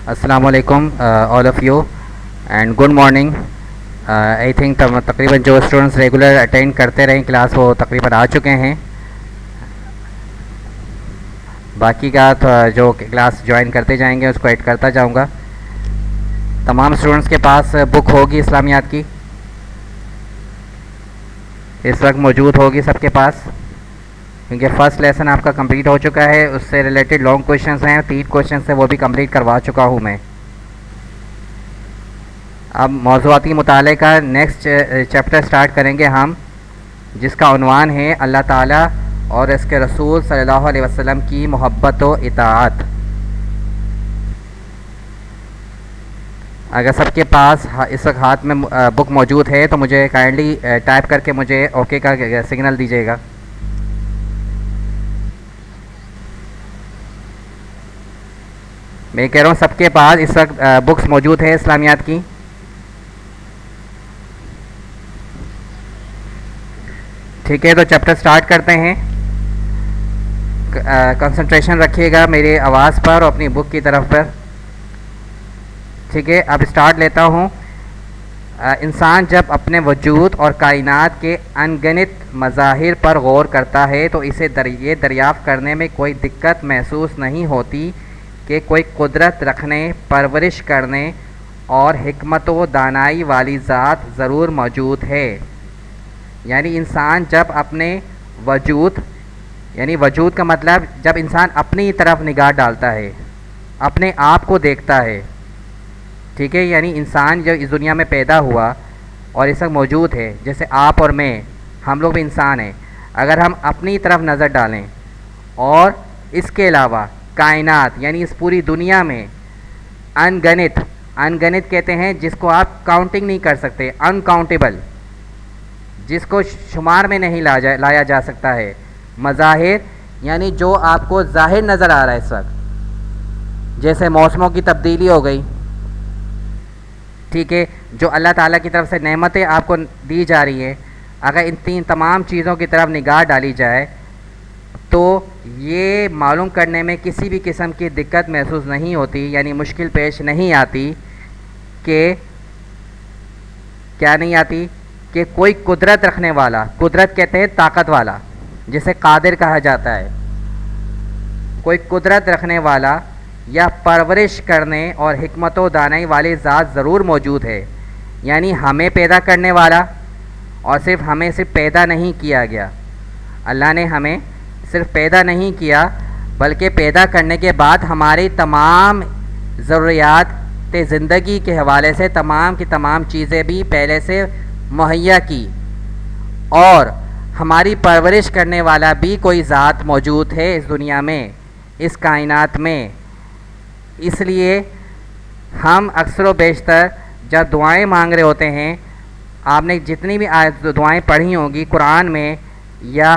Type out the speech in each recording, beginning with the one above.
السلام علیکم all of you and good morning. I think تقریباً جو اسٹوڈنٹس ریگولر اٹینڈ کرتے رہیں کلاس وہ تقریباً آ چکے ہیں. باقی کا جو کلاس جوائن کرتے جائیں گے اس کو ایڈ کرتا جاؤں گا. تمام اسٹوڈنٹس کے پاس بک ہوگی اسلامیات کی، اس وقت موجود ہوگی سب کے پاس، کیونکہ فرسٹ لیسن آپ کا کمپلیٹ ہو چکا ہے. اس سے ریلیٹڈ لانگ کویشچنس ہیں، 3 کویشچنس ہیں، وہ بھی کمپلیٹ کروا چکا ہوں میں. اب موضوعاتی مطالعے کا نیکسٹ چیپٹر سٹارٹ کریں گے ہم، جس کا عنوان ہے اللہ تعالیٰ اور اس کے رسول صلی اللہ علیہ وسلم کی محبت و اطاعت. اگر سب کے پاس اس وقت ہاتھ میں بک موجود ہے تو مجھے کائنڈلی ٹائپ کر کے مجھے اوکے کا سگنل دیجیے گا. میں کہہ رہا ہوں سب کے پاس اس وقت بکس موجود ہے اسلامیات کی. ٹھیک ہے، تو چیپٹر سٹارٹ کرتے ہیں. کنسنٹریشن رکھیے گا میری آواز پر اور اپنی بک کی طرف پر. ٹھیک ہے، اب سٹارٹ لیتا ہوں. انسان جب اپنے وجود اور کائنات کے انگنت مظاہر پر غور کرتا ہے تو اسے یہ دریافت کرنے میں کوئی دقت محسوس نہیں ہوتی کہ کوئی قدرت رکھنے، پرورش کرنے اور حکمت و دانائی والی ذات ضرور موجود ہے. یعنی انسان جب اپنے وجود، یعنی وجود کا مطلب جب انسان اپنی طرف نگاہ ڈالتا ہے، اپنے آپ کو دیکھتا ہے. ٹھیک ہے، یعنی انسان جو اس دنیا میں پیدا ہوا اور اس وقت موجود ہے، جیسے آپ اور میں، ہم لوگ بھی انسان ہیں. اگر ہم اپنی طرف نظر ڈالیں اور اس کے علاوہ کائنات یعنی اس پوری دنیا میں انگنت کہتے ہیں جس کو آپ کاؤنٹنگ نہیں کر سکتے، انکاؤنٹیبل، جس کو شمار میں نہیں لایا جا سکتا ہے، مظاہر یعنی جو آپ کو ظاہر نظر آ رہا ہے اس وقت، جیسے موسموں کی تبدیلی ہو گئی. ٹھیک ہے، جو اللہ تعالیٰ کی طرف سے نعمتیں آپ کو دی جا رہی ہیں، اگر ان تمام چیزوں کی طرف نگاہ ڈالی جائے تو یہ معلوم کرنے میں کسی بھی قسم کی دقت محسوس نہیں ہوتی، یعنی مشکل پیش نہیں آتی کہ کیا نہیں آتی کہ کوئی قدرت رکھنے والا، قدرت کہتے ہیں طاقت والا، جسے قادر کہا جاتا ہے، کوئی قدرت رکھنے والا یا پرورش کرنے اور حکمت و دانائی والی ذات ضرور موجود ہے. یعنی ہمیں پیدا کرنے والا، اور ہمیں صرف پیدا نہیں کیا گیا، اللہ نے ہمیں صرف پیدا نہیں کیا بلکہ پیدا کرنے کے بعد ہماری تمام ضروریات زندگی کے حوالے سے تمام کی تمام چیزیں بھی پہلے سے مہیا کی، اور ہماری پرورش کرنے والا بھی کوئی ذات موجود ہے اس دنیا میں، اس کائنات میں. اس لیے ہم اکثر و بیشتر جب دعائیں مانگ رہے ہوتے ہیں، آپ نے جتنی بھی دعائیں پڑھی ہوں گی قرآن میں یا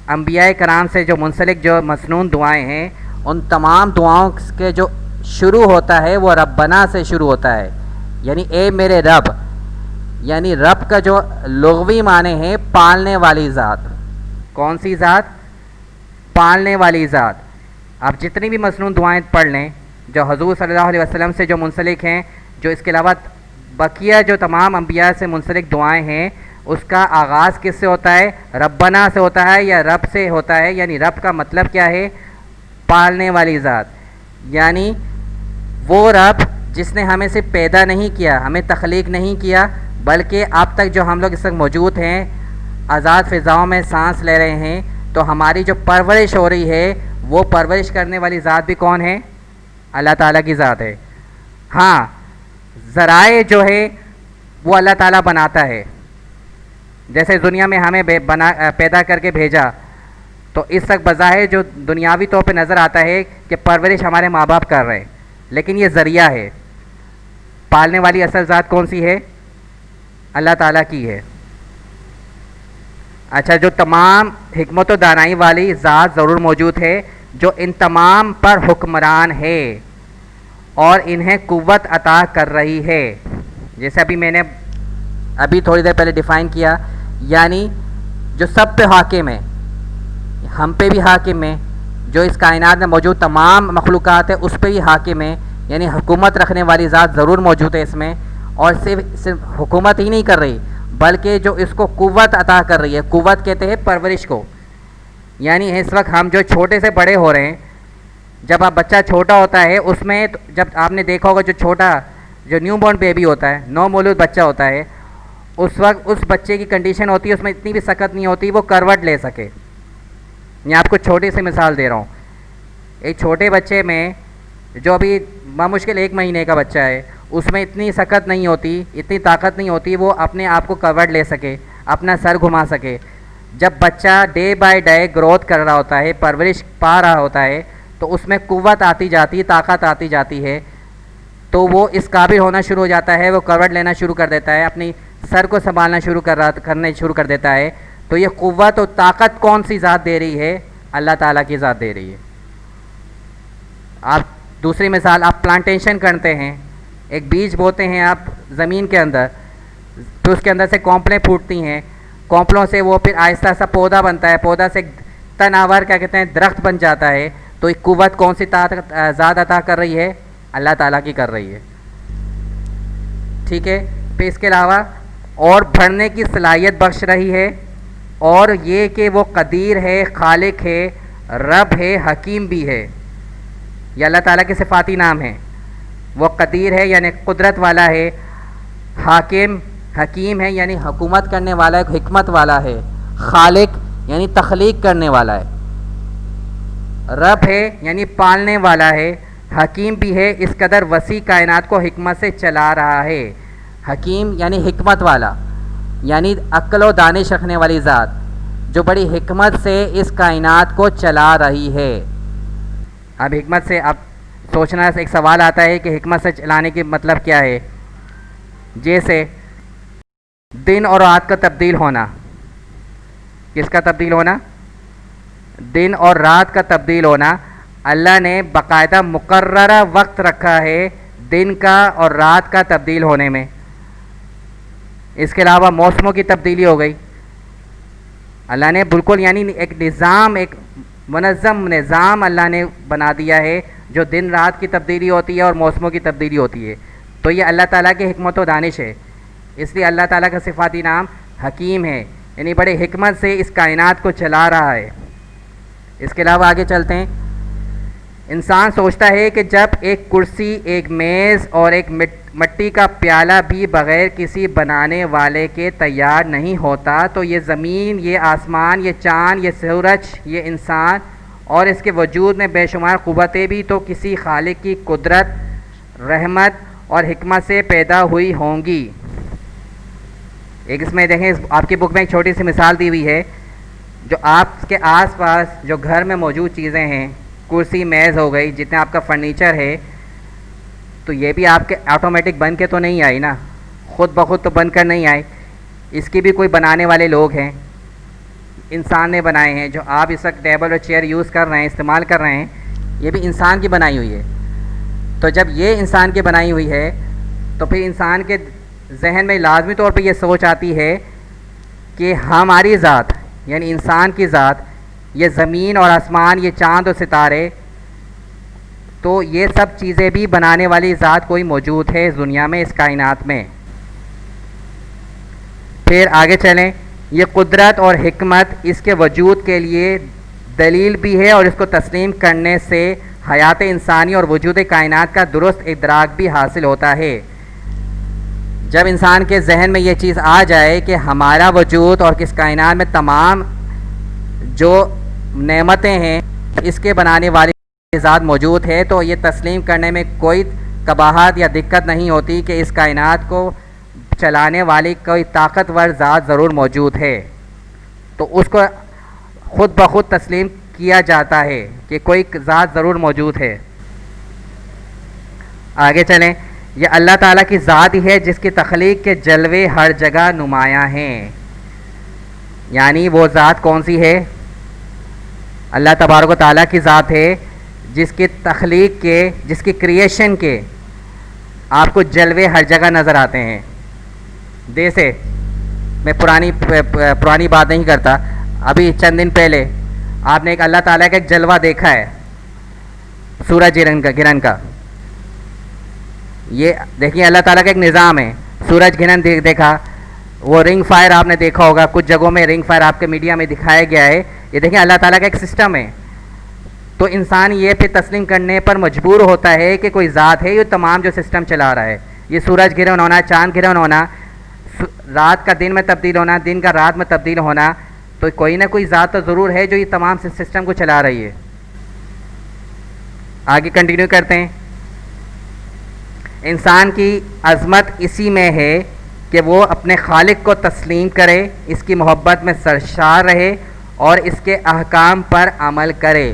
انبیاء کرام سے جو منسلک جو مسنون دعائیں ہیں، ان تمام دعاؤں کے جو شروع ہوتا ہے وہ ربنا سے شروع ہوتا ہے، یعنی اے میرے رب. یعنی رب کا جو لغوی معنی ہے پالنے والی ذات. کون سی ذات؟ پالنے والی ذات. آپ جتنی بھی مسنون دعائیں پڑھ لیں جو حضور صلی اللہ علیہ وسلم سے جو منسلک ہیں، جو اس کے علاوہ بقیہ جو تمام انبیاء سے منسلک دعائیں ہیں، اس کا آغاز کس سے ہوتا ہے؟ ربنا سے ہوتا ہے یا رب سے ہوتا ہے. یعنی رب کا مطلب کیا ہے؟ پالنے والی ذات. یعنی وہ رب جس نے ہمیں صرف پیدا نہیں کیا، ہمیں تخلیق نہیں کیا، بلکہ اب تک جو ہم لوگ اس وقت موجود ہیں، آزاد فضاؤں میں سانس لے رہے ہیں، تو ہماری جو پرورش ہو رہی ہے وہ پرورش کرنے والی ذات بھی کون ہے؟ اللہ تعالیٰ کی ذات ہے. ہاں، ذرائع جو ہے وہ اللہ تعالیٰ بناتا ہے. جیسے دنیا میں ہمیں پیدا کر کے بھیجا، تو اس وقت بظاہر جو دنیاوی طور پہ نظر آتا ہے کہ پرورش ہمارے ماں باپ کر رہے ہیں، لیکن یہ ذریعہ ہے. پالنے والی اصل ذات کون سی ہے؟ اللہ تعالیٰ کی ہے. اچھا، جو تمام حکمت و دانائی والی ذات ضرور موجود ہے، جو ان تمام پر حکمران ہے اور انہیں قوت عطا کر رہی ہے. جیسے میں نے ابھی تھوڑی دیر پہلے ڈیفائن کیا، یعنی جو سب پہ حاکم ہے، ہم پہ بھی حاکم ہے، جو اس کائنات میں موجود تمام مخلوقات ہے اس پہ بھی حاکم ہے. یعنی حکومت رکھنے والی ذات ضرور موجود ہے اس میں، اور صرف حکومت ہی نہیں کر رہی بلکہ جو اس کو قوت عطا کر رہی ہے. قوت کہتے ہیں پرورش کو. یعنی اس وقت ہم جو چھوٹے سے بڑے ہو رہے ہیں، جب آپ بچہ چھوٹا ہوتا ہے اس میں جب آپ نے دیکھا ہوگا جو نیو بورن بیبی ہوتا ہے، نو مولود بچہ ہوتا ہے، اس وقت اس بچے کی کنڈیشن ہوتی ہے اس میں اتنی بھی سخت نہیں ہوتی وہ کروٹ لے سکے. میں آپ کو چھوٹی سی مثال دے رہا ہوں. ایک چھوٹے بچے میں جو ابھی بمشکل 1 مہینے کا بچہ ہے، اس میں اتنی سخت نہیں ہوتی، اتنی طاقت نہیں ہوتی وہ اپنے آپ کو کروٹ لے سکے، اپنا سر گھما سکے. جب بچہ ڈے بائی ڈے گروتھ کر رہا ہوتا ہے، پرورش پا رہا ہوتا ہے، تو اس میں قوت آتی جاتی ہے، طاقت آتی جاتی ہے، تو وہ اس قابل ہونا شروع ہو جاتا ہے، وہ کروٹ لینا شروع کر دیتا ہے، اپنی سر کو سنبھالنا کرنے شروع کر دیتا ہے. تو یہ قوت اور طاقت کون سی ذات دے رہی ہے؟ اللہ تعالیٰ کی ذات دے رہی ہے. آپ دوسری مثال، آپ پلانٹیشن کرتے ہیں، ایک بیج بوتے ہیں آپ زمین کے اندر، پھر اس کے اندر سے کونپلیں پھوٹتی ہیں، کونپلوں سے وہ پھر آہستہ آہستہ پودا بنتا ہے، پودا سے تناور کیا کہتے ہیں درخت بن جاتا ہے. تو ایک قوت کون سی ذات عطا کر رہی ہے؟ اللہ تعالیٰ کی کر رہی ہے. ٹھیک ہے. پھر اس کے علاوہ اور بڑھنے کی صلاحیت بخش رہی ہے، اور یہ کہ وہ قدیر ہے، خالق ہے، رب ہے، حکیم بھی ہے. یہ اللہ تعالیٰ کے صفاتی نام ہیں. وہ قدیر ہے یعنی قدرت والا ہے، حکیم ہے یعنی حکومت کرنے والا ہے، حکمت والا ہے، خالق یعنی تخلیق کرنے والا ہے، رب ہے یعنی پالنے والا ہے، حکیم بھی ہے، اس قدر وسیع کائنات کو حکمت سے چلا رہا ہے. حکیم یعنی حکمت والا، یعنی عقل و دانش رکھنے والی ذات جو بڑی حکمت سے اس کائنات کو چلا رہی ہے. اب حکمت سے اب سوچنا ایک سوال آتا ہے کہ حکمت سے چلانے کی مطلب کیا ہے؟ جیسے دن اور رات کا تبدیل ہونا. کس کا تبدیل ہونا؟ دن اور رات کا تبدیل ہونا. اللہ نے باقاعدہ مقررہ وقت رکھا ہے دن کا اور رات کا تبدیل ہونے میں. اس کے علاوہ موسموں کی تبدیلی ہو گئی. اللہ نے بالکل یعنی ایک نظام، ایک منظم نظام اللہ نے بنا دیا ہے جو دن رات کی تبدیلی ہوتی ہے اور موسموں کی تبدیلی ہوتی ہے. تو یہ اللہ تعالیٰ کی حکمت و دانش ہے. اس لیے اللہ تعالیٰ کا صفاتی نام حکیم ہے، یعنی بڑے حکمت سے اس کائنات کو چلا رہا ہے. اس کے علاوہ آگے چلتے ہیں. انسان سوچتا ہے کہ جب ایک کرسی، ایک میز اور ایک مٹی کا پیالہ بھی بغیر کسی بنانے والے کے تیار نہیں ہوتا، تو یہ زمین، یہ آسمان، یہ چاند، یہ سورج، یہ انسان اور اس کے وجود میں بے شمار قوتیں بھی تو کسی خالق کی قدرت، رحمت اور حکمت سے پیدا ہوئی ہوں گی. ایک اس میں دیکھیں، آپ کی بک میں ایک چھوٹی سی مثال دی ہوئی ہے. جو آپ کے آس پاس جو گھر میں موجود چیزیں ہیں، کرسی، میز ہو گئی، جتنے آپ کا فرنیچر ہے، تو یہ بھی آپ کے آٹومیٹک بن کے تو نہیں آئی نا، خود بخود تو بن کر نہیں آئی. اس کی بھی کوئی بنانے والے لوگ ہیں، انسان نے بنائے ہیں. جو آپ اس وقت ٹیبل اور چیئر یوز کر رہے ہیں، استعمال کر رہے ہیں، یہ بھی انسان کی بنائی ہوئی ہے. تو جب یہ انسان کی بنائی ہوئی ہے تو پھر انسان کے ذہن میں لازمی طور پہ یہ سوچ آتی ہے کہ ہماری ذات یعنی انسان کی ذات، یہ زمین اور آسمان، یہ چاند اور ستارے، تو یہ سب چیزیں بھی بنانے والی ذات کوئی موجود ہے اس دنیا میں، اس کائنات میں. پھر آگے چلیں. یہ قدرت اور حکمت اس کے وجود کے لیے دلیل بھی ہے، اور اس کو تسلیم کرنے سے حیات انسانی اور وجود کائنات کا درست ادراک بھی حاصل ہوتا ہے. جب انسان کے ذہن میں یہ چیز آ جائے کہ ہمارا وجود اور کس کائنات میں تمام جو نعمتیں ہیں اس کے بنانے والی ذات موجود ہے، تو یہ تسلیم کرنے میں کوئی قباحت یا دقت نہیں ہوتی کہ اس کائنات کو چلانے والی کوئی طاقتور ذات ضرور موجود ہے. تو اس کو خود بخود تسلیم کیا جاتا ہے کہ کوئی ذات ضرور موجود ہے. آگے چلیں. یہ اللہ تعالیٰ کی ذات ہی ہے جس کی تخلیق کے جلوے ہر جگہ نمایاں ہیں. یعنی وہ ذات کون سی ہے؟ اللہ تبارک و تعالیٰ کی ذات ہے جس کی تخلیق کے، جس کی کریشن کے آپ کو جلوے ہر جگہ نظر آتے ہیں. جیسے میں پرانی بات نہیں کرتا، ابھی چند دن پہلے آپ نے ایک اللہ تعالیٰ کا ایک جلوہ دیکھا ہے، سورج گرہن کا. یہ دیکھیے اللہ تعالیٰ کا ایک نظام ہے. سورج گرہن دیکھا, وہ رنگ فائر آپ نے دیکھا ہوگا, کچھ جگہوں میں رنگ فائر آپ کے میڈیا میں دکھایا گیا ہے. یہ دیکھیں اللہ تعالیٰ کا ایک سسٹم ہے. تو انسان یہ پہ تسلیم کرنے پر مجبور ہوتا ہے کہ کوئی ذات ہے یہ تمام جو سسٹم چلا رہا ہے. یہ سورج گرہن ہونا, چاند گرہن ہونا, رات کا دن میں تبدیل ہونا, دن کا رات میں تبدیل ہونا, تو کوئی نہ کوئی ذات تو ضرور ہے جو یہ تمام سسٹم کو چلا رہی ہے. آگے کنٹینیو کرتے ہیں. انسان کی عظمت اسی میں ہے کہ وہ اپنے خالق کو تسلیم کرے, اس کی محبت میں سرشار رہے اور اس کے احکام پر عمل کرے.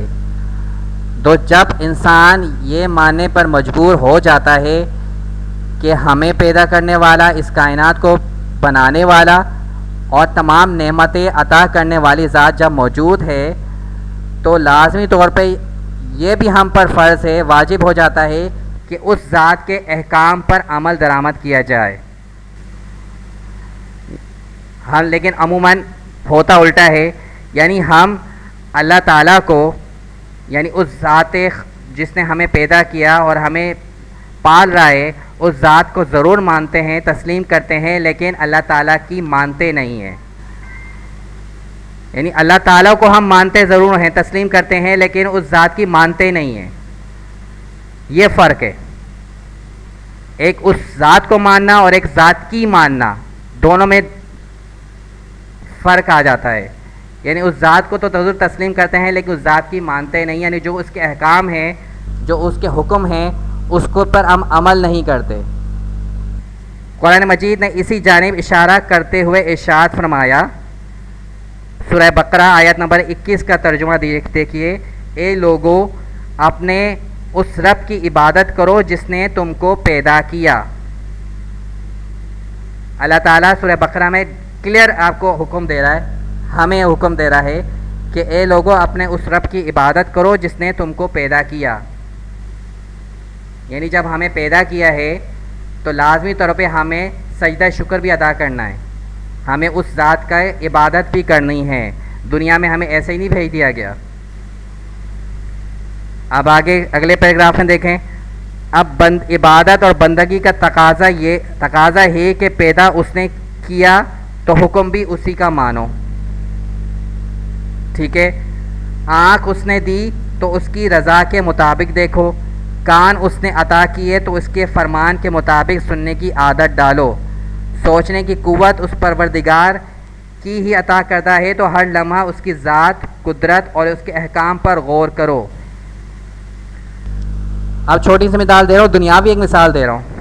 تو جب انسان یہ ماننے پر مجبور ہو جاتا ہے کہ ہمیں پیدا کرنے والا, اس کائنات کو بنانے والا اور تمام نعمتیں عطا کرنے والی ذات جب موجود ہے, تو لازمی طور پہ یہ بھی ہم پر فرض ہے, واجب ہو جاتا ہے کہ اس ذات کے احکام پر عمل درآمد کیا جائے. ہم لیکن عموماً ہوتا الٹا ہے, یعنی ہم اللہ تعالیٰ کو, یعنی اس ذات جس نے ہمیں پیدا کیا اور ہمیں پال رہا ہے, اس ذات کو ضرور مانتے ہیں, تسلیم کرتے ہیں, لیکن اللہ تعالیٰ کی مانتے نہیں ہیں. یعنی اللہ تعالیٰ کو ہم مانتے ضرور ہیں, تسلیم کرتے ہیں, لیکن اس ذات کی مانتے نہیں ہیں. یہ فرق ہے. ایک اس ذات کو ماننا اور ایک ذات کی ماننا, دونوں میں فرق آ جاتا ہے. یعنی اس ذات کو تو ضرور تسلیم کرتے ہیں لیکن اس ذات کی مانتے نہیں, یعنی جو اس کے احکام ہیں, جو اس کے حکم ہیں, اس کو پر ہم عمل نہیں کرتے. قرآن مجید نے اسی جانب اشارہ کرتے ہوئے ارشاد فرمایا, سورہ بقرہ آیت نمبر 21 کا ترجمہ دیکھیے. اے لوگو, اپنے اس رب کی عبادت کرو جس نے تم کو پیدا کیا. اللہ تعالیٰ سورہ بقرہ میں کلیئر آپ کو حکم دے رہا ہے, ہمیں حکم دے رہا ہے کہ اے لوگو اپنے اس رب کی عبادت کرو جس نے تم کو پیدا کیا. یعنی جب ہمیں پیدا کیا ہے تو لازمی طور پہ ہمیں سجدہ شکر بھی ادا کرنا ہے, ہمیں اس ذات کا عبادت بھی کرنی ہے. دنیا میں ہمیں ایسے ہی نہیں بھیج دیا گیا. اب آگے اگلے پیراگراف میں دیکھیں. اب عبادت اور بندگی کا تقاضا ہے کہ پیدا اس نے کیا تو حکم بھی اسی کا مانو. ٹھیک ہے. آنکھ اس نے دی تو اس کی رضا کے مطابق دیکھو, کان اس نے عطا کیے تو اس کے فرمان کے مطابق سننے کی عادت ڈالو, سوچنے کی قوت اس پروردگار کی ہی عطا کرتا ہے تو ہر لمحہ اس کی ذات, قدرت اور اس کے احکام پر غور کرو. اب چھوٹی سی مثال دے رہا ہوں, دنیاوی ایک مثال دے رہا ہوں.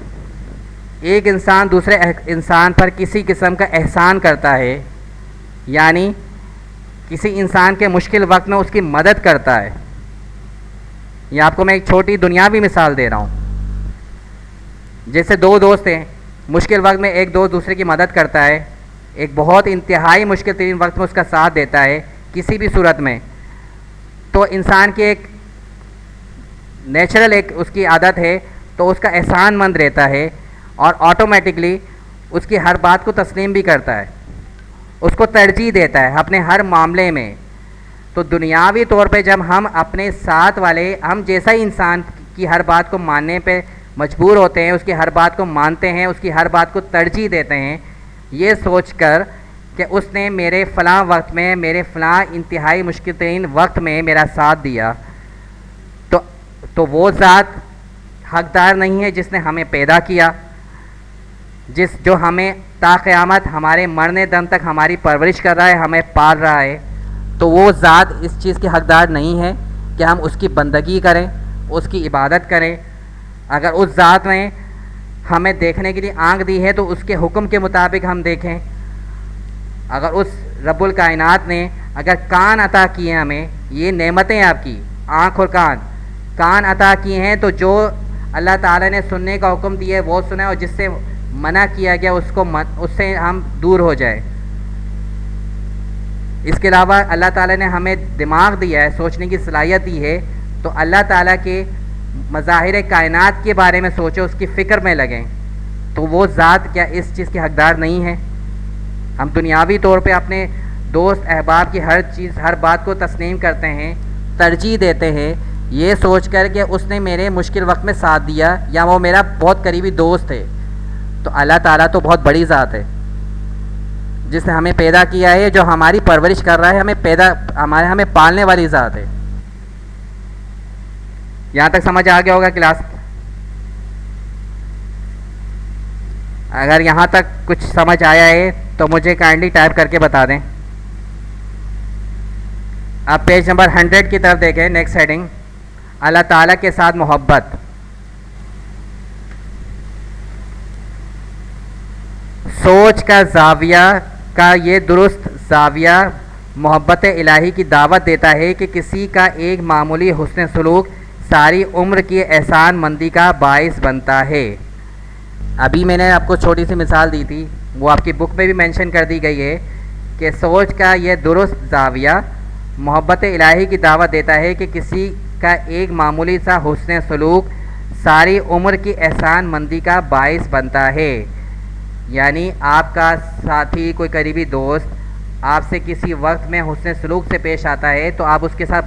ایک انسان دوسرے انسان پر کسی قسم کا احسان کرتا ہے, یعنی کسی انسان کے مشکل وقت میں اس کی مدد کرتا ہے. یہ آپ کو میں ایک چھوٹی دنیاوی مثال دے رہا ہوں. جیسے دو دوست ہیں, مشکل وقت میں ایک دوست دوسرے کی مدد کرتا ہے, ایک بہت انتہائی مشکل ترین وقت میں اس کا ساتھ دیتا ہے کسی بھی صورت میں, تو انسان کی ایک نیچرل ایک اس کی عادت ہے, تو اس کا احسان مند رہتا ہے اور آٹومیٹکلی اس کی ہر بات کو تسلیم بھی کرتا ہے, اس کو ترجیح دیتا ہے اپنے ہر معاملے میں. تو دنیاوی طور پہ جب ہم اپنے ساتھ والے, ہم جیسا ہی انسان کی ہر بات کو ماننے پہ مجبور ہوتے ہیں, اس کی ہر بات کو مانتے ہیں, اس کی ہر بات کو ترجیح دیتے ہیں, یہ سوچ کر کہ اس نے میرے فلاں وقت میں, میرے فلاں انتہائی مشکل ترین وقت میں میرا ساتھ دیا, تو وہ ذات حقدار نہیں ہے جس نے ہمیں پیدا کیا, جو ہمیں تا قیامت ہمارے مرنے دم تک ہماری پرورش کر رہا ہے, ہمیں پال رہا ہے. تو وہ ذات اس چیز کی حقدار نہیں ہے کہ ہم اس کی بندگی کریں, اس کی عبادت کریں. اگر اس ذات نے ہمیں دیکھنے کے لیے آنکھ دی ہے تو اس کے حکم کے مطابق ہم دیکھیں. اگر اس رب الکائنات نے اگر کان عطا کیے ہیں ہمیں, یہ نعمتیں آپ کی آنکھ اور کان عطا کیے ہیں, تو جو اللہ تعالیٰ نے سننے کا حکم دیا ہے وہ سنیں, اور جس سے منع کیا گیا اس سے ہم دور ہو جائیں. اس کے علاوہ اللہ تعالیٰ نے ہمیں دماغ دیا ہے, سوچنے کی صلاحیت دی ہے, تو اللہ تعالیٰ کے مظاہر کائنات کے بارے میں سوچیں, اس کی فکر میں لگیں. تو وہ ذات کیا اس چیز کی حقدار نہیں ہے؟ ہم دنیاوی طور پہ اپنے دوست احباب کی ہر چیز, ہر بات کو تسلیم کرتے ہیں, ترجیح دیتے ہیں, یہ سوچ کر کہ اس نے میرے مشکل وقت میں ساتھ دیا یا وہ میرا بہت قریبی دوست ہے. تو اللہ تعالیٰ تو بہت بڑی ذات ہے جس نے ہمیں پیدا کیا ہے, جو ہماری پرورش کر رہا ہے, ہمیں پالنے والی ذات ہے. یہاں تک سمجھ آ گیا ہوگا کلاس؟ اگر یہاں تک کچھ سمجھ آیا ہے تو مجھے کائنڈلی ٹائپ کر کے بتا دیں. آپ پیج نمبر 100 کی طرف دیکھیں. نیکسٹ ہیڈنگ, اللہ تعالیٰ کے ساتھ محبت. سوچ کا زاویہ کا یہ درست زاویہ محبت الہی کی دعوت دیتا ہے کہ کسی کا ایک معمولی حسن سلوک ساری عمر کی احسان مندی کا باعث بنتا ہے. ابھی میں نے آپ کو چھوٹی سی مثال دی تھی, وہ آپ کی بک میں بھی مینشن کر دی گئی ہے کہ سوچ کا یہ درست زاویہ محبت الہی کی دعوت دیتا ہے کہ کسی کا ایک معمولی سا حسن سلوک ساری عمر کی احسان مندی کا باعث بنتا ہے. یعنی آپ کا ساتھی, کوئی قریبی دوست آپ سے کسی وقت میں حسن سلوک سے پیش آتا ہے تو آپ اس کے ساتھ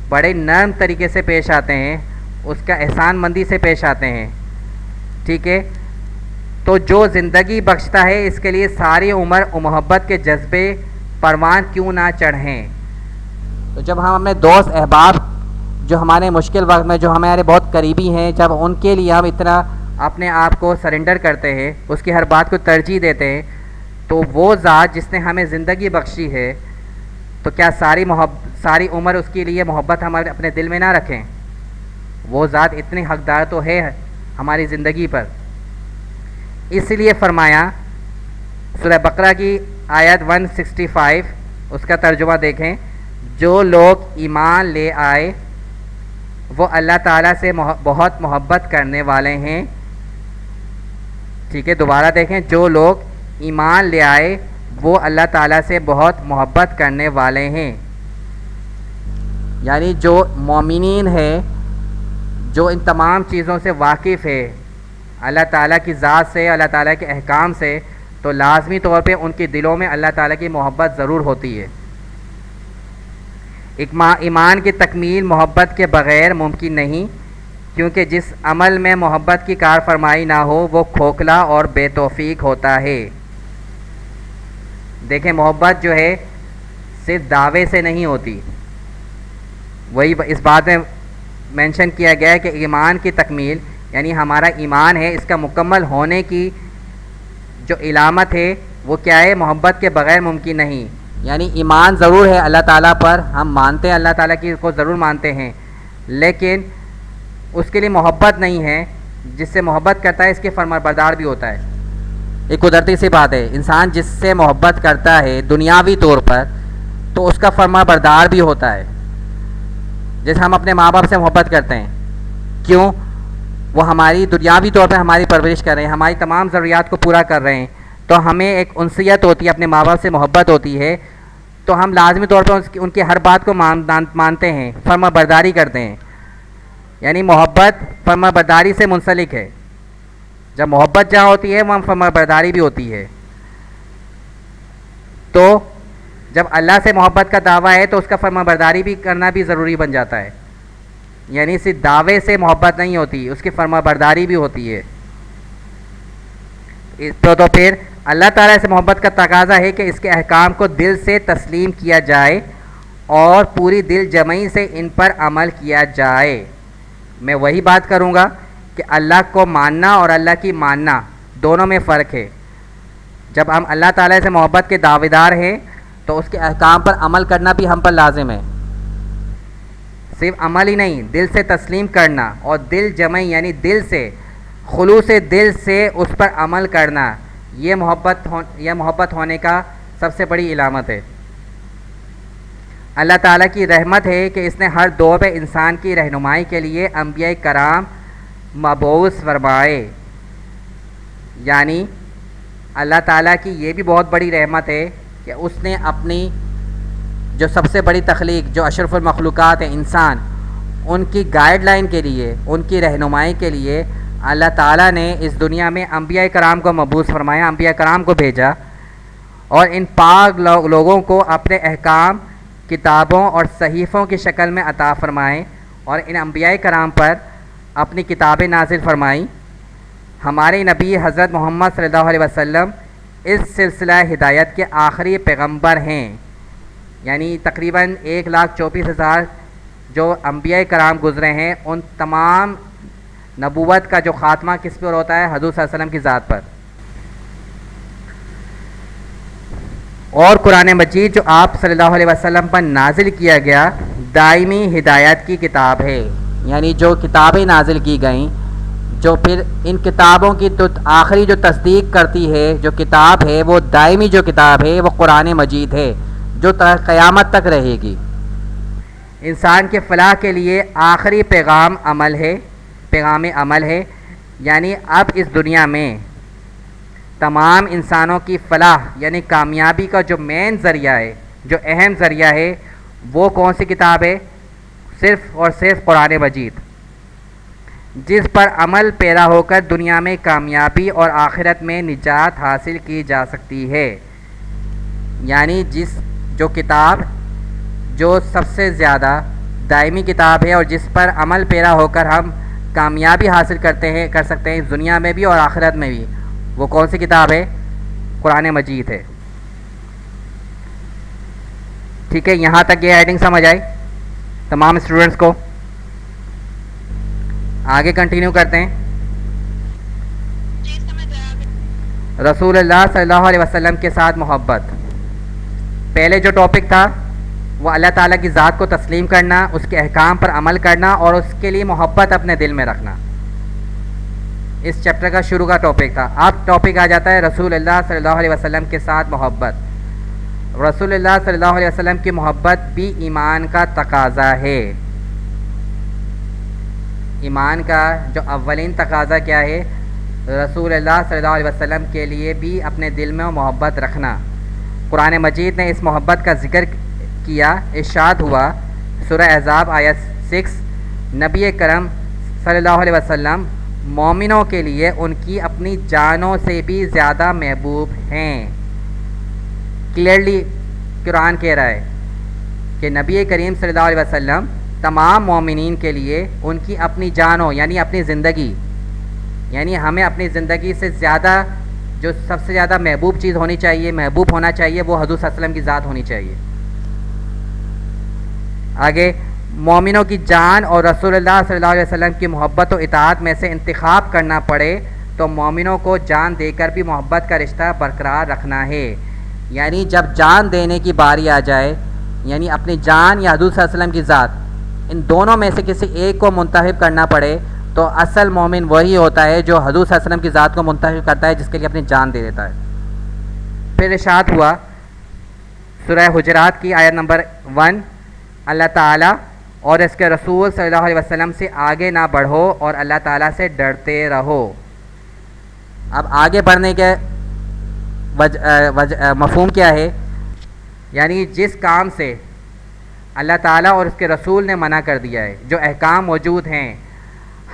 بڑے نرم طریقے سے پیش آتے ہیں, اس کا احسان مندی سے پیش آتے ہیں. ٹھیک ہے, تو جو زندگی بخشتا ہے اس کے لیے ساری عمر محبت کے جذبے پروان کیوں نہ چڑھیں. تو جب ہم اپنے دوست احباب جو ہمارے مشکل وقت میں, جو ہمارے بہت قریبی ہیں, جب ان کے لیے ہم اتنا اپنے آپ کو سرنڈر کرتے ہیں, اس کی ہر بات کو ترجیح دیتے ہیں, تو وہ ذات جس نے ہمیں زندگی بخشی ہے تو کیا ساری عمر اس کے لیے محبت ہم اپنے دل میں نہ رکھیں؟ وہ ذات اتنی حقدار تو ہے ہماری زندگی پر. اس لیے فرمایا, سورہ بقرہ کی آیت 165 اس کا ترجمہ دیکھیں, جو لوگ ایمان لے آئے وہ اللہ تعالیٰ سے بہت محبت کرنے والے ہیں. ٹھیک ہے, دوبارہ دیکھیں, جو لوگ ایمان لے آئے وہ اللہ تعالیٰ سے بہت محبت کرنے والے ہیں. یعنی جو مومنین ہے, جو ان تمام چیزوں سے واقف ہے, اللہ تعالیٰ کی ذات سے, اللہ تعالیٰ کے احکام سے, تو لازمی طور پہ ان کے دلوں میں اللہ تعالیٰ کی محبت ضرور ہوتی ہے. ایمان کی تکمیل محبت کے بغیر ممکن نہیں, کیونکہ جس عمل میں محبت کی کار فرمائی نہ ہو وہ کھوکھلا اور بے توفیق ہوتا ہے. دیکھیں, محبت جو ہے صرف دعوے سے نہیں ہوتی. وہی اس بات میں مینشن کیا گیا ہے کہ ایمان کی تکمیل یعنی ہمارا ایمان ہے, اس کا مکمل ہونے کی جو علامت ہے وہ کیا ہے؟ محبت کے بغیر ممکن نہیں. یعنی ایمان ضرور ہے اللہ تعالیٰ پر, ہم مانتے ہیں اللہ تعالیٰ کی کو ضرور مانتے ہیں, لیکن اس کے لیے محبت نہیں ہے. جس سے محبت کرتا ہے اس کے فرمانبردار بھی ہوتا ہے. ایک قدرتی سی بات ہے, انسان جس سے محبت کرتا ہے دنیاوی طور پر تو اس کا فرمانبردار بھی ہوتا ہے. جیسے ہم اپنے ماں باپ سے محبت کرتے ہیں, کیوں؟ وہ ہماری دنیاوی طور پہ ہماری پرورش کر رہے ہیں, ہماری تمام ضروریات کو پورا کر رہے ہیں, تو ہمیں ایک انسیت ہوتی ہے, اپنے ماں باپ سے محبت ہوتی ہے, تو ہم لازمی طور پہ ان کی ہر بات کو مانتے ہیں, فرما برداری کرتے ہیں. یعنی محبت فرما برداری سے منسلک ہے. جب محبت جہاں ہوتی ہے وہاں فرما برداری بھی ہوتی ہے. تو جب اللہ سے محبت کا دعویٰ ہے تو اس کا فرما برداری بھی کرنا بھی ضروری بن جاتا ہے. یعنی صرف دعوے سے محبت نہیں ہوتی, اس کی فرما برداری بھی ہوتی ہے. تو پھر اللہ تعالیٰ سے محبت کا تقاضا ہے کہ اس کے احکام کو دل سے تسلیم کیا جائے اور پوری دل جمعی سے ان پر عمل کیا جائے. میں وہی بات کروں گا کہ اللہ کو ماننا اور اللہ کی ماننا دونوں میں فرق ہے. جب ہم اللہ تعالیٰ سے محبت کے دعوے دار ہیں تو اس کے احکام پر عمل کرنا بھی ہم پر لازم ہے. صرف عمل ہی نہیں, دل سے تسلیم کرنا اور دل جمعی یعنی دل سے, خلوص دل سے اس پر عمل کرنا, یہ محبت ہونے کا سب سے بڑی علامت ہے. اللہ تعالیٰ کی رحمت ہے کہ اس نے ہر دور میں انسان کی رہنمائی کے لیے انبیاء کرام مبعوث فرمائے. یعنی اللہ تعالیٰ کی یہ بھی بہت بڑی رحمت ہے کہ اس نے اپنی جو سب سے بڑی تخلیق, جو اشرف المخلوقات ہیں انسان, ان کی گائیڈ لائن کے لیے, ان کی رہنمائی کے لیے اللہ تعالیٰ نے اس دنیا میں انبیاء کرام کو مبعوث فرمایا, انبیاء کرام کو بھیجا, اور ان پاک لوگوں کو اپنے احکام کتابوں اور صحیفوں کی شکل میں عطا فرمائے. اور ان انبیاء کرام پر اپنی کتابیں نازل فرمائیں. ہمارے نبی حضرت محمد صلی اللہ علیہ وسلم اس سلسلہ ہدایت کے آخری پیغمبر ہیں. یعنی تقریباً 1,24,000 جو انبیاء کرام گزرے ہیں ان تمام نبوت کا جو خاتمہ کس پر ہوتا ہے؟ حضور صلی اللہ علیہ وسلم کی ذات پر. اور قرآن مجید جو آپ صلی اللہ علیہ وسلم پر نازل کیا گیا دائمی ہدایت کی کتاب ہے. یعنی جو کتابیں نازل کی گئیں جو پھر ان کتابوں کی تو آخری جو تصدیق کرتی ہے جو کتاب ہے وہ دائمی جو کتاب ہے وہ قرآن مجید ہے جو قیامت تک رہے گی. انسان کے فلاح کے لیے آخری پیغام عمل ہے. یعنی اب اس دنیا میں تمام انسانوں کی فلاح یعنی کامیابی کا جو مین ذریعہ ہے جو اہم ذریعہ ہے وہ کون سی کتاب ہے؟ صرف اور صرف قرآن مجید، جس پر عمل پیرا ہو کر دنیا میں کامیابی اور آخرت میں نجات حاصل کی جا سکتی ہے. یعنی جو کتاب جو سب سے زیادہ دائمی کتاب ہے اور جس پر عمل پیرا ہو کر ہم کامیابی حاصل کر سکتے ہیں دنیا میں بھی اور آخرت میں بھی، وہ کون سی کتاب ہے؟ قرآن مجید ہے. ٹھیک ہے، یہاں تک یہ ہیڈنگ سمجھ آئی تمام اسٹوڈنٹس کو؟ آگے کنٹینیو کرتے ہیں. رسول اللہ صلی اللہ علیہ وسلم کے ساتھ محبت. پہلے جو ٹاپک تھا وہ اللہ تعالیٰ کی ذات کو تسلیم کرنا، اس کے احکام پر عمل کرنا اور اس کے لیے محبت اپنے دل میں رکھنا. اس چیپٹر کا شروع کا ٹاپک تھا. اب ٹاپک آ جاتا ہے رسول اللہ صلی اللہ علیہ وسلم کے ساتھ محبت. رسول اللہ صلی اللہ علیہ وسلم کی محبت بھی ایمان کا تقاضا ہے. ایمان کا جو اولین تقاضا کیا ہے؟ رسول اللہ صلی اللہ علیہ وسلم کے لیے بھی اپنے دل میں محبت رکھنا. قرآن مجید نے اس محبت کا ذکر کیا. ارشاد ہوا سورہ احزاب آیت 6، نبی کرم صلی اللہ علیہ وسلم مومنوں کے لیے ان کی اپنی جانوں سے بھی زیادہ محبوب ہیں. کلیئرلی قرآن کہہ رہا ہے کہ نبی کریم صلی اللہ علیہ وسلم تمام مومنین کے لیے ان کی اپنی جانوں یعنی اپنی زندگی، یعنی ہمیں اپنی زندگی سے زیادہ جو سب سے زیادہ محبوب چیز ہونی چاہیے، محبوب ہونا چاہیے، وہ حضور صلی اللہ علیہ وسلم کی ذات ہونی چاہیے. آگے مومنوں کی جان اور رسول اللہ صلی اللہ علیہ وسلم کی محبت و اطاعت میں سے انتخاب کرنا پڑے تو مومنوں کو جان دے کر بھی محبت کا رشتہ برقرار رکھنا ہے. یعنی جب جان دینے کی باری آ جائے، یعنی اپنی جان یا حضور صلی اللہ علیہ وسلم کی ذات، ان دونوں میں سے کسی ایک کو منتخب کرنا پڑے تو اصل مومن وہی ہوتا ہے جو حضور صلی اللہ علیہ وسلم کی ذات کو منتخب کرتا ہے، جس کے لیے اپنی جان دے دیتا ہے. پھر ارشاد ہوا سورہ حجرات کی آیت نمبر 1، اللہ تعالیٰ اور اس کے رسول صلی اللہ علیہ وسلم سے آگے نہ بڑھو اور اللہ تعالیٰ سے ڈرتے رہو. اب آگے بڑھنے کے مفہوم کیا ہے؟ یعنی جس کام سے اللہ تعالیٰ اور اس کے رسول نے منع کر دیا ہے، جو احکام موجود ہیں،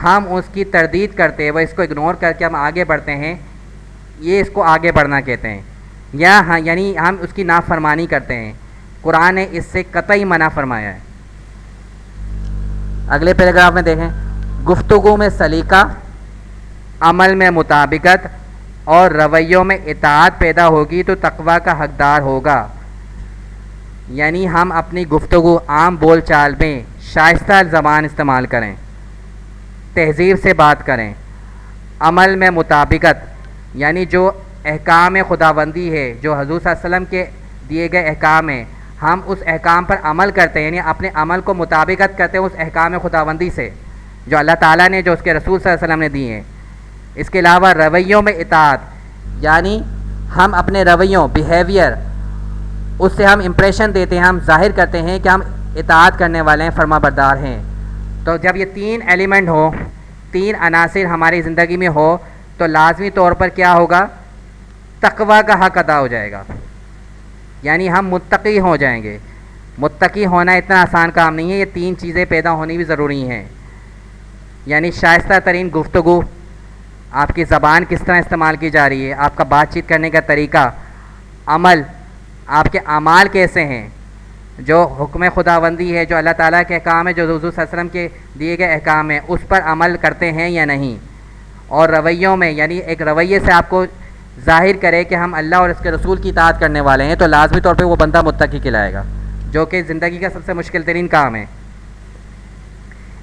ہم اس کی تردید کرتے وہ اس کو اگنور کر کے ہم آگے بڑھتے ہیں، یہ اس کو آگے بڑھنا کہتے ہیں. یا یعنی ہم اس کی نافرمانی کرتے ہیں. قرآن نے اس سے قطعی منع فرمایا ہے. اگلے پیراگراف میں دیکھیں، گفتگو میں سلیقہ، عمل میں مطابقت اور رویوں میں اطاعت پیدا ہوگی تو تقویٰ کا حقدار ہوگا. یعنی ہم اپنی گفتگو عام بول چال میں شائستہ زبان استعمال کریں، تہذیب سے بات کریں. عمل میں مطابقت یعنی جو احکام خداوندی ہے، جو حضور صلی اللہ علیہ وسلم کے دیے گئے احکام ہیں، ہم اس احکام پر عمل کرتے ہیں، یعنی اپنے عمل کو مطابقت کرتے ہیں اس احکام خداوندی سے جو اللہ تعالیٰ نے، جو اس کے رسول صلی اللہ علیہ وسلم نے دیے ہیں. اس کے علاوہ رویوں میں اطاعت، یعنی ہم اپنے رویوں بیہیویئر اس سے ہم امپریشن دیتے ہیں، ہم ظاہر کرتے ہیں کہ ہم اطاعت کرنے والے ہیں، فرما بردار ہیں. تو جب یہ تین ایلیمنٹ ہو، تین عناصر ہماری زندگی میں ہو تو لازمی طور پر کیا ہوگا؟ تقویٰ کا حق ادا ہو جائے گا. یعنی ہم متقی ہو جائیں گے. متقی ہونا اتنا آسان کام نہیں ہے، یہ تین چیزیں پیدا ہونی بھی ضروری ہیں. یعنی شائستہ ترین گفتگو، آپ کی زبان کس طرح استعمال کی جا رہی ہے، آپ کا بات چیت کرنے کا طریقہ، عمل، آپ کے اعمال کیسے ہیں، جو حکم خداوندی ہے، جو اللہ تعالیٰ کے احکام ہے، جو حضور صلی اللہ علیہ وسلم کے دیے گئے احکام ہیں، اس پر عمل کرتے ہیں یا نہیں. اور رویوں میں، یعنی ایک رویے سے آپ کو ظاہر کرے کہ ہم اللہ اور اس کے رسول کی اطاعت کرنے والے ہیں، تو لازمی طور پہ وہ بندہ متقی کہلائے گا، جو کہ زندگی کا سب سے مشکل ترین کام ہے.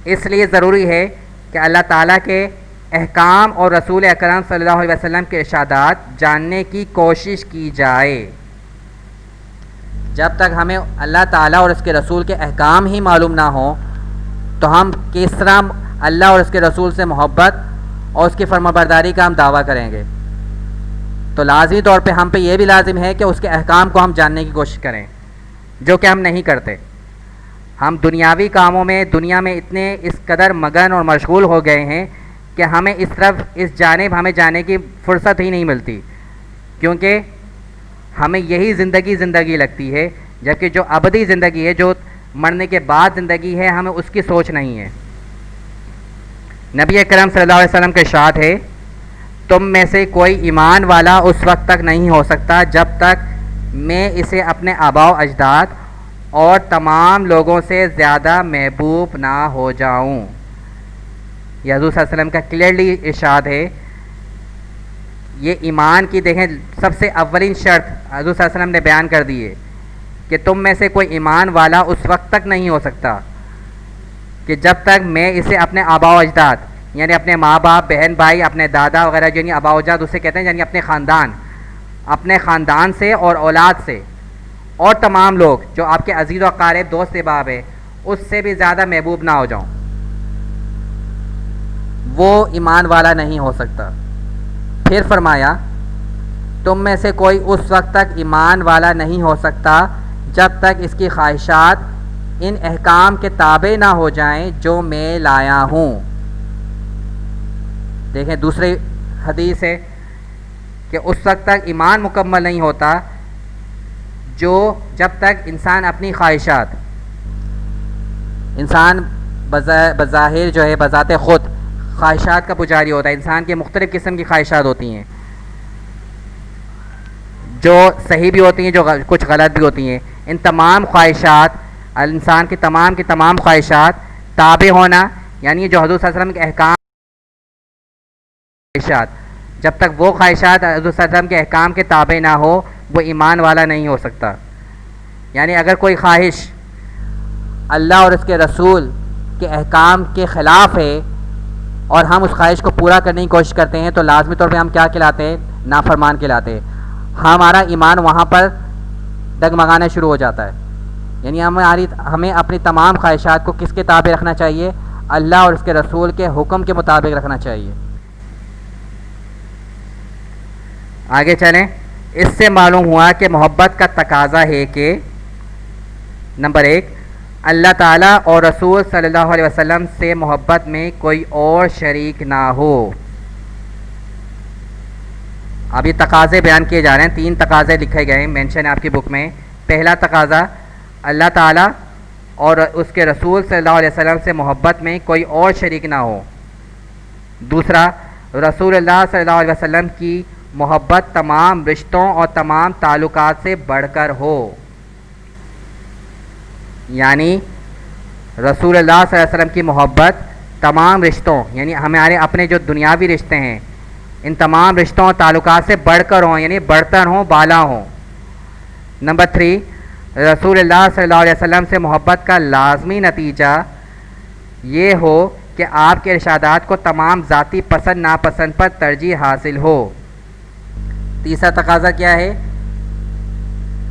اس لیے ضروری ہے کہ اللہ تعالیٰ کے احکام اور رسول اکرم صلی اللہ علیہ وسلم کے ارشادات جاننے کی کوشش کی جائے. جب تک ہمیں اللہ تعالیٰ اور اس کے رسول کے احکام ہی معلوم نہ ہوں تو ہم کس طرح اللہ اور اس کے رسول سے محبت اور اس کی فرمانبرداری کا ہم دعویٰ کریں گے. تو لازمی طور پہ ہم پہ یہ بھی لازم ہے کہ اس کے احکام کو ہم جاننے کی کوشش کریں، جو کہ ہم نہیں کرتے. ہم دنیاوی کاموں میں، دنیا میں اتنے اس قدر مگن اور مشغول ہو گئے ہیں کہ ہمیں اس طرف، اس جانب ہمیں جانے کی فرصت ہی نہیں ملتی، کیونکہ ہمیں یہی زندگی لگتی ہے، جبکہ جو ابدی زندگی ہے، جو مرنے کے بعد زندگی ہے، ہمیں اس کی سوچ نہیں ہے. نبی اکرم صلی اللہ علیہ وسلم کے ارشاد ہے، تم میں سے کوئی ایمان والا اس وقت تک نہیں ہو سکتا جب تک میں اسے اپنے آباء و اجداد اور تمام لوگوں سے زیادہ محبوب نہ ہو جاؤں. یہ حضور صلی اللہ علیہ وسلم کا کلیئرلی ارشاد ہے. یہ ایمان کی دیکھیں سب سے اولین شرط حضور صلی اللہ علیہ وسلم نے بیان کر دی ہے کہ تم میں سے کوئی ایمان والا اس وقت تک نہیں ہو سکتا کہ جب تک میں اسے اپنے آباء و اجداد، یعنی اپنے ماں باپ، بہن بھائی، اپنے دادا وغیرہ، یعنی آباء و اجداد اسے کہتے ہیں، یعنی اپنے خاندان سے اور اولاد سے اور تمام لوگ جو آپ کے عزیز و اقارب، دوست احباب ہیں، اس سے بھی زیادہ محبوب نہ ہو جاؤں، وہ ایمان والا نہیں ہو سکتا. پھر فرمایا، تم میں سے کوئی اس وقت تک ایمان والا نہیں ہو سکتا جب تک اس کی خواہشات ان احکام کے تابع نہ ہو جائیں جو میں لایا ہوں. دیکھیں دوسری حدیث ہے کہ اس وقت تک ایمان مکمل نہیں ہوتا جب تک انسان اپنی خواہشات، انسان بظاہر جو ہے بذات خود خواہشات کا پجاری ہوتا ہے. انسان کے مختلف قسم کی خواہشات ہوتی ہیں، جو صحیح بھی ہوتی ہیں، جو کچھ غلط بھی ہوتی ہیں. ان تمام خواہشات، انسان کی تمام خواہشات تابع ہونا، یعنی جو حضور صلی اللہ علیہ وسلم کے احکام، خواہشات، جب تک وہ خواہشات حضور صلی اللہ علیہ وسلم کے احکام کے تابع نہ ہو وہ ایمان والا نہیں ہو سکتا. یعنی اگر کوئی خواہش اللہ اور اس کے رسول کے احکام کے خلاف ہے اور ہم اس خواہش کو پورا کرنے کی کوشش کرتے ہیں تو لازمی طور پہ ہم کیا کہلاتے ہیں؟ نافرمان کہلاتے ہیں. ہمارا ایمان وہاں پر ڈگمگانا شروع ہو جاتا ہے. یعنی ہمیں اپنی تمام خواہشات کو کس کے تابع رکھنا چاہیے؟ اللہ اور اس کے رسول کے حکم کے مطابق رکھنا چاہیے. آگے چلیں. اس سے معلوم ہوا کہ محبت کا تقاضا ہے کہ نمبر 1، اللہ تعالیٰ اور رسول صلی اللہ علیہ وسلم سے محبت میں کوئی اور شریک نہ ہو. اب یہ تقاضے بیان کیے جا رہے ہیں، 3 تقاضے لکھے گئے ہیں، مینشن ہے آپ کی بک میں. پہلا تقاضا، اللہ تعالیٰ اور اس کے رسول صلی اللہ علیہ وسلم سے محبت میں کوئی اور شریک نہ ہو. دوسرا، رسول اللہ صلی اللہ علیہ وسلم کی محبت تمام رشتوں اور تمام تعلقات سے بڑھ کر ہو. یعنی رسول اللہ صلی اللہ علیہ وسلم کی محبت تمام رشتوں، یعنی ہمارے اپنے جو دنیاوی رشتے ہیں، ان تمام رشتوں اور تعلقات سے بڑھ کر ہوں، یعنی بڑھتر ہوں، بالا ہوں. نمبر 3، رسول اللہ صلی اللہ علیہ وسلم سے محبت کا لازمی نتیجہ یہ ہو کہ آپ کے ارشادات کو تمام ذاتی پسند ناپسند پر ترجیح حاصل ہو. تیسرا تقاضا کیا ہے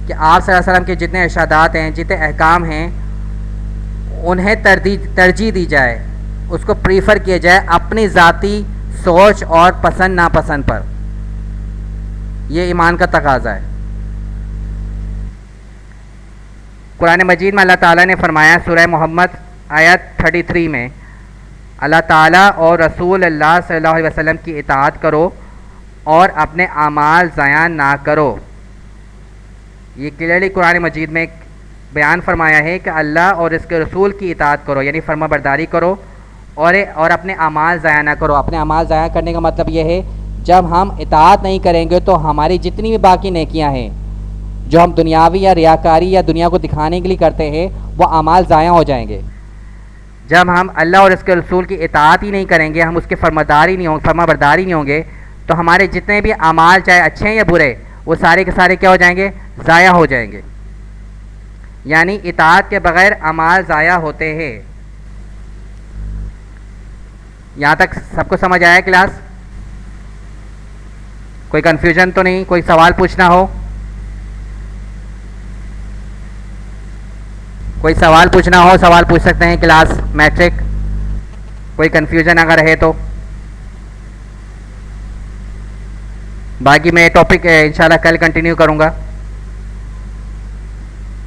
کہ آپ صلی اللہ علیہ وسلم کے جتنے ارشادات ہیں، جتنے احکام ہیں، انہیں ترجیح دی جائے، اس کو پریفر کیا جائے اپنی ذاتی سوچ اور پسند ناپسند پر. یہ ایمان کا تقاضا ہے. قرآن مجید میں اللہ تعالیٰ نے فرمایا سورہ محمد آیت 33 میں، اللہ تعالیٰ اور رسول اللہ صلی اللہ علیہ وسلم کی اطاعت کرو اور اپنے اعمال ضائع نہ کرو. یہ کلیئرلی قرآن مجید میں بیان فرمایا ہے کہ اللہ اور اس کے رسول کی اطاعت کرو، یعنی فرما برداری کرو اور اپنے اعمال ضائع نہ کرو. اپنے اعمال ضائع کرنے کا مطلب یہ ہے جب ہم اطاعت نہیں کریں گے تو ہماری جتنی بھی باقی نیکیاں ہیں جو ہم دنیاوی یا ریاکاری یا دنیا کو دکھانے کے لیے کرتے ہیں وہ اعمال ضائع ہو جائیں گے. جب ہم اللہ اور اس کے رسول کی اطاعت ہی نہیں کریں گے, ہم اس کے فرما برداری نہیں ہوں گے, تو ہمارے جتنے بھی اعمال چاہے اچھے ہیں یا برے وہ سارے کے سارے کیا ہو جائیں گے؟ ضائع ہو جائیں گے. یعنی اطاعت کے بغیر اعمال ضائع ہوتے ہیں. یہاں تک سب کو سمجھ آیا کلاس؟ کوئی کنفیوژن تو نہیں؟ کوئی سوال پوچھنا ہو؟ کوئی سوال پوچھنا ہو سوال پوچھ سکتے ہیں کلاس میٹرک. کوئی کنفیوژن اگر ہے تو. باقی میں ٹاپک انشاءاللہ کل کنٹینیو کروں گا.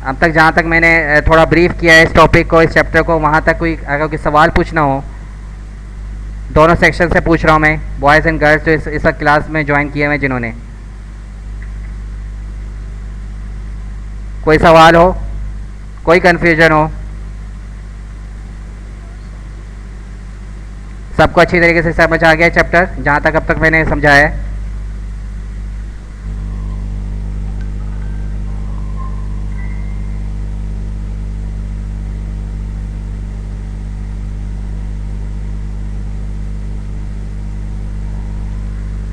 اب تک جہاں تک میں نے تھوڑا بریف کیا ہے اس ٹاپک کو, اس چیپٹر کو, وہاں تک کوئی اگر کوئی سوال پوچھنا ہو, دونوں سیکشن سے پوچھ رہا ہوں میں, بوائز اینڈ گرلس جو اس وقت کلاس میں جوائن کیے ہوئے جنہوں نے. کوئی سوال ہو, کوئی کنفیوژن ہو؟ سب کو اچھی طریقے سے سمجھ آ گیا چیپٹر جہاں تک اب تک میں نے سمجھایا ہے؟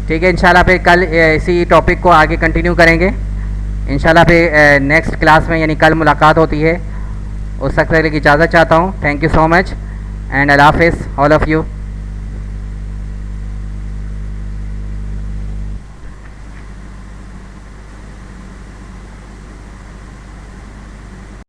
ٹھیک ہے, انشاءاللہ پھر کل اسی ٹاپک کو آگے کنٹینیو کریں گے انشاءاللہ. پھر نیکسٹ کلاس میں یعنی کل ملاقات ہوتی ہے. اس وقت کے لیے اجازت چاہتا ہوں. Thank you so much and اللہ حافظ آل آف یو.